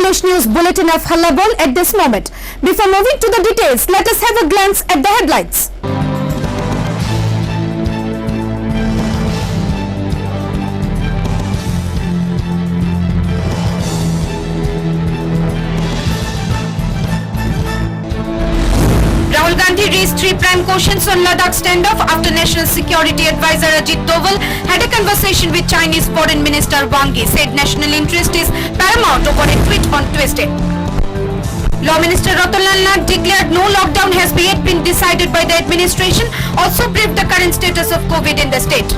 English News Bulletin of Hallabol at this moment. Before moving to the details, let us have a glance at the headlines. Rahul Gandhi raised 3 prime questions on Ladakh standoff after National Security Advisor Ajit Doval had a conversation with Chinese Foreign Minister Wang Yi, said national interest is paramount over a tweet on Tuesday. Law Minister Ratan Nag declared no lockdown has yet been decided by the administration, also briefed the current status of COVID in the state.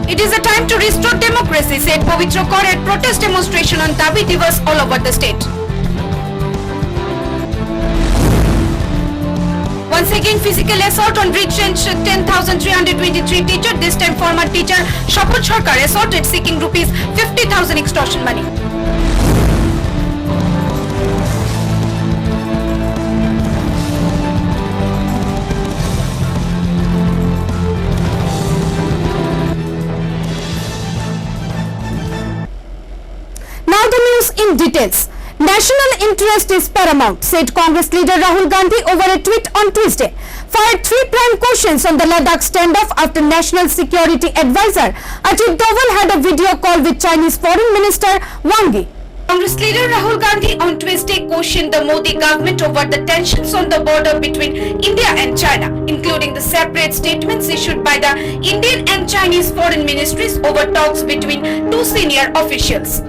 It is a time to restore democracy, said Pavitra Kaur at protest demonstration on Dabi Divas all over the state. Once again, physical assault on retrenched 10,323 teacher. This time, former teacher Shaput Sarkar assaulted seeking rupees 50,000 extortion money. Now the news in details. National interest is paramount, said Congress leader Rahul Gandhi over a tweet on Tuesday. Fired 3 prime questions on the Ladakh standoff after National Security Advisor Ajit Doval had a video call with Chinese Foreign Minister Wang Yi. Congress leader Rahul Gandhi on Tuesday questioned the Modi government over the tensions on the border between India and China, including the separate statements issued by the Indian and Chinese foreign ministries over talks between 2 senior officials.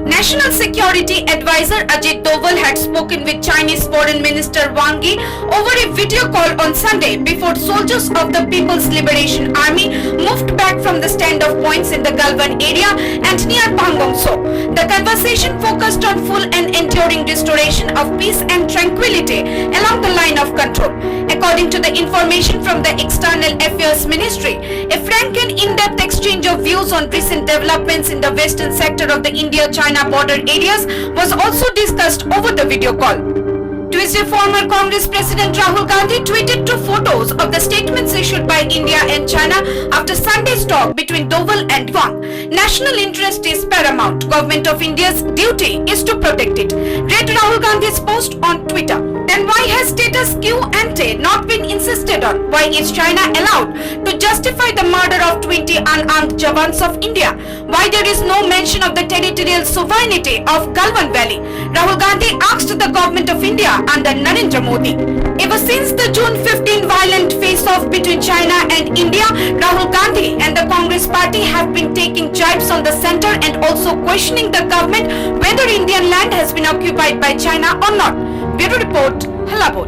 National Security Advisor Ajit Doval had spoken with Chinese Foreign Minister Wang Yi over a video call on Sunday before soldiers of the People's Liberation Army moved back from the standoff points in the Galwan area and near Pangong So. The conversation focused on full and enduring restoration of peace and tranquility along the line of control. According to the information from the External Affairs Ministry, a frank and in-depth exchange of views on recent developments in the western sector of the India-China border areas was also discussed over the video call. Tuesday, former Congress President Rahul Gandhi tweeted 2 photos of the statements issued by India and China after Sunday's talk between Doval and Wang. National interest is paramount. Government of India's duty is to protect it. Read Rahul Gandhi's post on Twitter. Then why has status quo ante not been insisted on? Why is China allowed to justify the murder of 20 unarmed Jawans of India? Why there is no mention of the territorial sovereignty of Galwan Valley? Rahul Gandhi asked the government of India under Narendra Modi. Ever since the June 15 violent face-off between China and India, Rahul Gandhi and the Congress party have been taking jibes on the center and also questioning the government whether Indian land has been occupied by China or not. Bureau Report, Hallabol.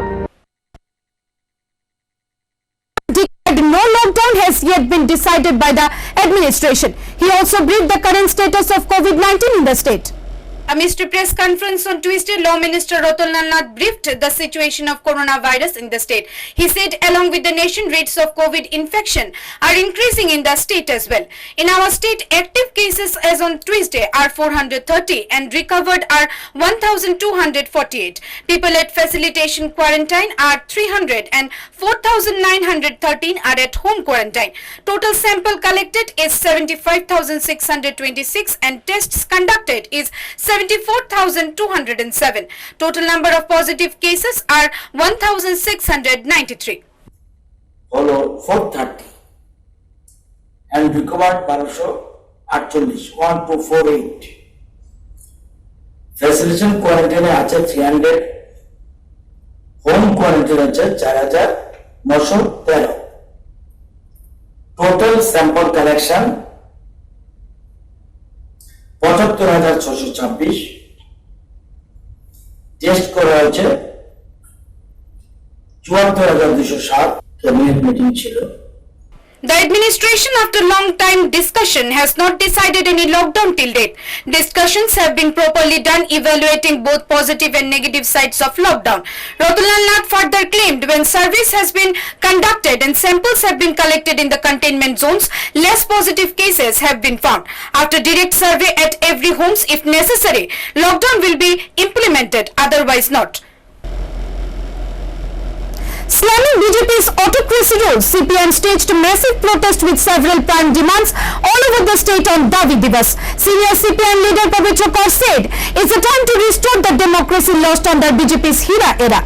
No lockdown has yet been decided by the administration. He also briefed the current status of COVID-19 in the state. Amidst a press conference on Tuesday, Law Minister Ratan Nag briefed the situation of coronavirus in the state. He said along with the nation, rates of COVID infection are increasing in the state as well. In our state, active cases as on Tuesday are 430 and recovered are 1,248. People at facilitation quarantine are 300 and 4,913 are at home quarantine. Total sample collected is 75,626 and tests conducted is 74,207. Total number of positive cases are 1,693. Follow 430 and recovered 1248, 1248. Facilitation quarantine আছে 300, home quarantine আছে 4,913. Total sample collection ৭৫,৬২৬, test করা হয়েছে ৭৪,২০৭। Cabinet meeting ছিল। The administration, after long time discussion, has not decided any lockdown till date. Discussions have been properly done, evaluating both positive and negative sides of lockdown. Ratan Nag further claimed when surveys has been conducted and samples have been collected in the containment zones, less positive cases have been found. After direct survey at every homes, if necessary, lockdown will be implemented, otherwise not. Slamming BJP's autocracy rules, CPM staged a massive protest with several prime demands all over the state on Davi Divas. Senior CPM leader Pavitra Kaur said it's a time to restore the democracy lost under BJP's Hira era.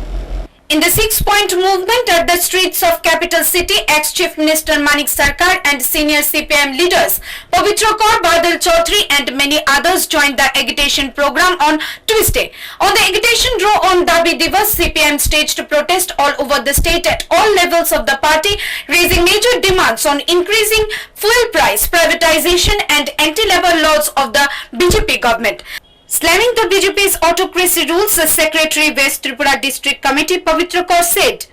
In the 6-point movement at the streets of capital city, ex-Chief Minister Manik Sarkar and senior CPM leaders Pavitra Kaur, Badal Chaudhary and many others joined the agitation program on Tuesday. On the agitation draw on Dabi Divas, CPM staged a protest all over the state at all levels of the party, raising major demands on increasing fuel price, privatization and anti-labor laws of the BJP government. Slamming the BJP's autocracy rules, the Secretary West Tripura District Committee Pavitra Kaur said,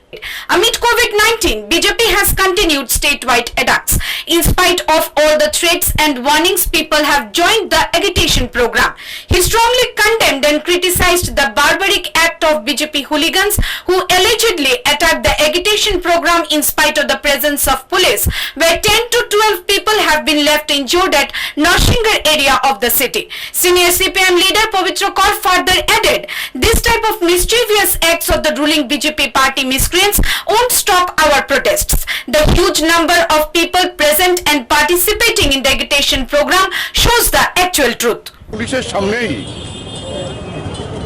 amid COVID-19, BJP has continued statewide attacks. In spite of all the threats and warnings, people have joined the agitation program. He strongly condemned and criticized the barbaric act of BJP hooligans who allegedly attacked the agitation program in spite of the presence of police, where 10 to 12 people have been left injured at Narshingar area of the city. Senior CPM leader Pavitra Kaur further added, this type of mischievous acts of the ruling BJP party miscreants won't stop our protests. The huge number of people present and participating in the agitation program shows the actual truth. পুলিশের সামনেই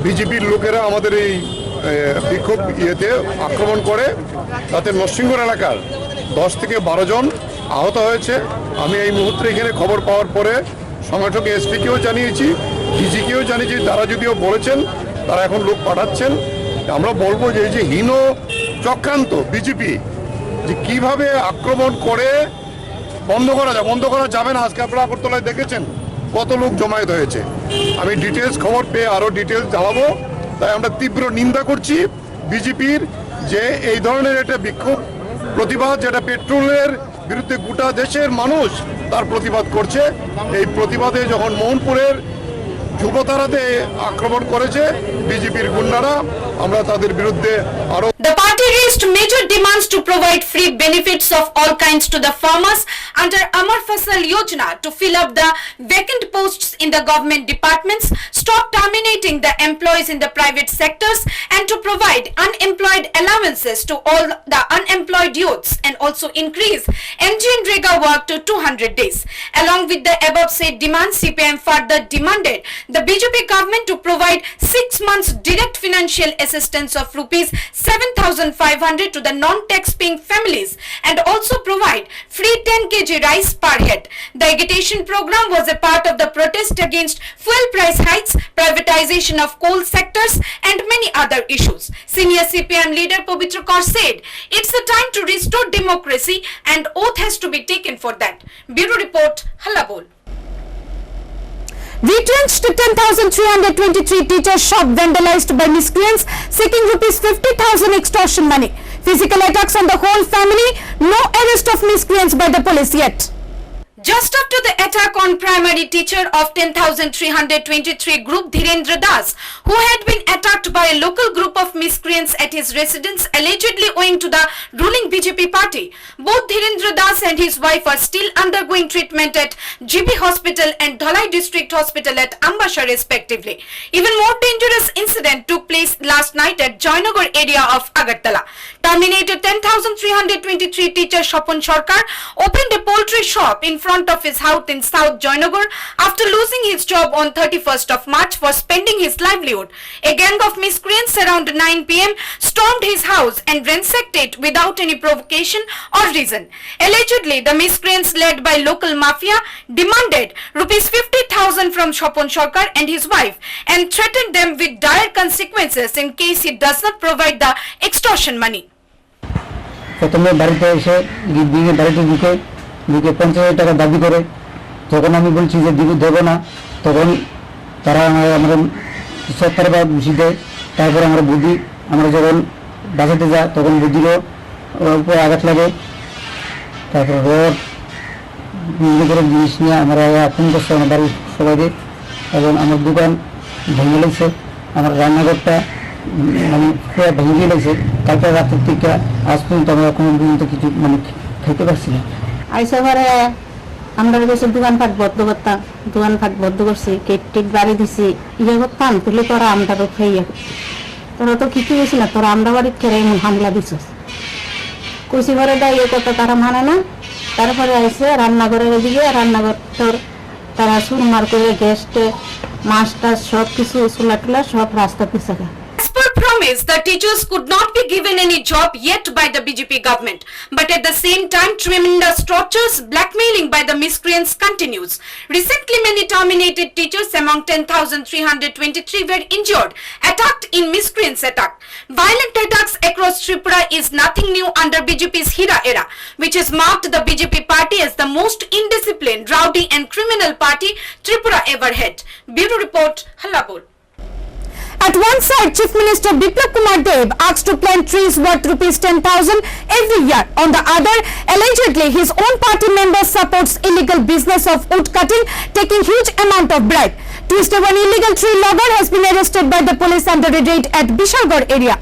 বিজেপির লোকেরা আমাদের এই বিক্ষোভ ইয়েতে আক্রমণ করে, তাতে নরসিংগড় এলাকার 10 থেকে 12 জন আহত হয়েছে। আমি এই মুহূর্তে এখানে খবর পাওয়ার পরে সংগঠক এসপিকেও জানিয়েছি, ডিজিকেও জানিয়েছি, তারা যদিও বলেছেন তারা এখন লোক পাঠাচ্ছেন। আমরা বলবো যে এই যে হীন চক্রান্ত বিজেপি যে কিভাবে আক্রমণ করে বন্ধ করা যাবে না। আজকে আপনারা আগরতলায় দেখেছেন কত লোক জমায়েত হয়েছে। আমি ডিটেলস খবর পেয়ে আরো ডিটেলস জানাবো। তাই আমরা তীব্র নিন্দা করছি বিজেপির যে এই ধরনের একটা বিক্ষোভ প্রতিবাদ, যেটা পেট্রোলের বিরুদ্ধে গোটা দেশের মানুষ তার প্রতিবাদ করছে। এই প্রতিবাদে যখন মোহনপুরের যুবতারাতে আক্রমণ করেছে বিজেপির গুন্ডারা, আমরা তাদের বিরুদ্ধে আরো The party raised major demands to provide free benefits of all kinds to the farmers under Amar Fasal Yojana, to fill up the vacant posts in the government departments, stop terminating the employees in the private sectors, and to provide unemployed allowances to all the unemployed youths, and also increase MGNREGA work to 200 days. Along with the above said demands, CPM further demanded the BJP government to provide 6 months direct financial assistance of rupees 7,500 to the non-tax paying families, and also provide free 10 kg rice per head. The agitation program was a part of the protest against fuel price hikes, privatization of coal sectors and many other issues. Senior CPM leader Pavitra Kaur said it's a time to restore democracy and oath has to be taken for that. Bureau Report, Hallabol. Retrenched 10,323 teachers shop vandalized by miscreants seeking rupees 50,000 extortion money. Physical attacks on the whole family. No arrest of miscreants by the police yet. Just after the attack on primary teacher of 10,323 group Dhirendra Das, who had been attacked by a local group of miscreants at his residence, allegedly owing to the ruling BJP party, both Dhirendra Das and his wife are still undergoing treatment at GB Hospital and Dhalai District Hospital at Ambasha respectively. Even more dangerous incident took place last night at Joynagar area of Agartala. Terminated 10,323 teacher Shapon Sarkar opened a poultry shop in front of his house in South Joynagar after losing his job on 31st of March for spending his livelihood. A gang of miscreants around 9 p.m. stormed his house and ransacked it without any provocation or reason. Allegedly, the miscreants led by local mafia demanded rupees 50,000 from Shapon Sarkar and his wife and threatened them with dire consequences in case he does not provide the extortion money. প্রথমে বাড়িতে এসে দিকে বাড়িতে ঢুকে 50,000 টাকা দাবি করে, যখন আমি বলছি যে দেবো না, তখন তারা আমরা 70 বার ঘুষি দেয়। তারপরে আমরা বুদ্ধি, আমরা যখন বাঁচাতে যাই তখন বুদ্ধিরও উপরে আঘাত লাগে। তারপর রড নিজেদের জিনিস নিয়ে আমরা আক্রমণ করছে আমার বাড়ির সবাইকে, এবং আমার দোকান ভেঙে লেগেছে, আমার রান্নাঘরটা মানে পুরো ভেঙে লেগেছে। কালকে রাতের থেকে আজ পর্যন্ত আমরা কোনো পর্যন্ত কিছু মানে খাইতে পারছি না। আইসা ঘরে আমরা কাছে দোকানপাট বদ্ধ করতাম, দোকানপাট বদ্ধ করছি, কেক টেক বাড়ি দিছি, ইয়ে করতাম, তুলে তোরা আমরা খাইয়া তোরা তো কিছু গেছি না, তোরা আমরা বাড়ির খেয়ে এমন হামলা দিছ। কুচি করে দেয় এ কথা তারা মানে না। তারপরে আইসে রান্নাঘরের দিকে, রান্নাঘর তারা সুরমার করে গ্যাসটে মাছ টাছ সব কিছু চুলা টুলা সব রাস্তা পিছাকে। As per promise, the teachers could not be given any job yet by the BJP government. But at the same time, tremendous tortures, blackmailing by the miscreants continues. Recently, many terminated teachers among 10,323 were injured, attacked in miscreants attack. Violent attacks across Tripura is nothing new under BJP's Hira era, which has marked the BJP party as the most indisciplined, rowdy and criminal party Tripura ever had. Bureau Report, Hallabol. At one side, Chief Minister Biplab Kumar Dev asked to plant trees worth ₹10,000 every year. On the other, allegedly, his own party member supports illegal business of wood cutting, taking huge amount of bribe. Tuesday, one illegal tree logger has been arrested by the police under a raid at Bishalgarh area.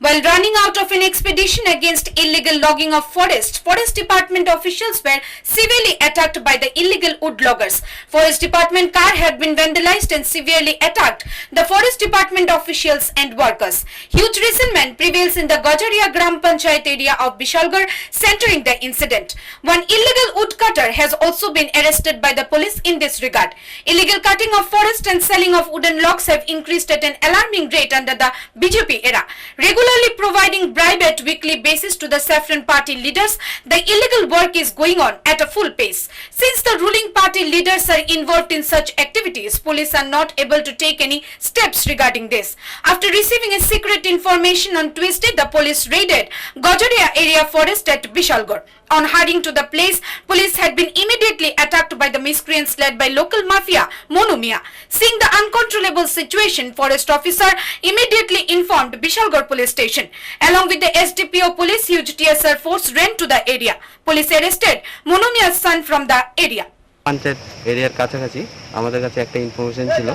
While running out of an expedition against illegal logging of Forest Department officials were severely attacked by the illegal wood loggers. Forest Department car had been vandalized and severely attacked the Forest Department officials and workers. Huge resentment prevails in the Gajaria Gram Panchayat area of Bishalgarh, centering the incident. One illegal woodcutter has also been arrested by the police in this regard. Illegal cutting of forest and selling of wooden logs have increased at an alarming rate under the BJP era. Regularly providing bribe at weekly basis to the Saffron party leaders, the illegal work is going on at a full pace. Since the ruling party leaders are involved in such activities, police are not able to take any steps regarding this. After receiving a secret information on Tuesday, the police raided Gajaria area forest at Bishalgarh. On hurrying to the place, police had been immediately attacked by the miscreants led by local mafia Monu Mia. Seeing the uncontrollable situation, forest officer immediately informed Bishalgarh police station. Along with the SDPO police, huge TSR force ran to the area. Police arrested Monu Mia's son from the area. Panchayat এরিয়ার কাছাকাছি আমাদের কাছে একটা information ছিল।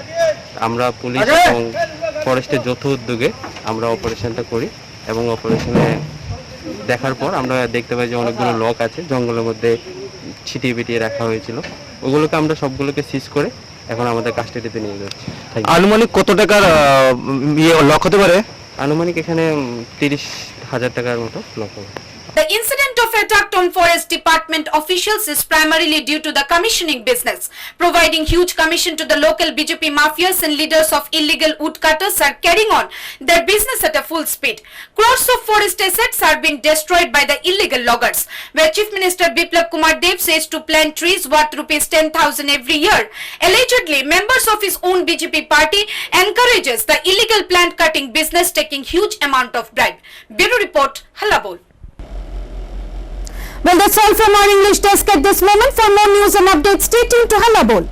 আমরা police এবং ফরেস্টের যৌথ উদ্যোগে আমরা অপারেশনটা করি এবং অপারেশনে দেখার পর আমরা দেখতে পাই যে অনেকগুলো লক আছে জঙ্গলের মধ্যে ছিটিয়ে বিটিয়ে রাখা হয়েছিল। ওগুলোকে আমরা সবগুলোকে সিজ করে এখন আমাদের কাস্টাডিতে নিয়ে যাচ্ছি। আনুমানিক কত টাকার লক হতে পারে? আনুমানিক এখানে 30,000 টাকার মতো লক হবে। The incident of attack on Forest Department officials is primarily due to the commissioning business. Providing huge commission to the local BJP mafias and leaders of illegal woodcutters are carrying on their business at a full speed. Crores of forest assets are being destroyed by the illegal loggers. Where Chief Minister Biplab Kumar Dev says to plant trees worth ₹10,000 every year, allegedly members of his own BJP party encourages the illegal plant cutting business, taking huge amount of bribe. Bureau Report, Hallabol. Well, that's all from our English desk at this moment. For more news and updates, stay tuned to Hallabol.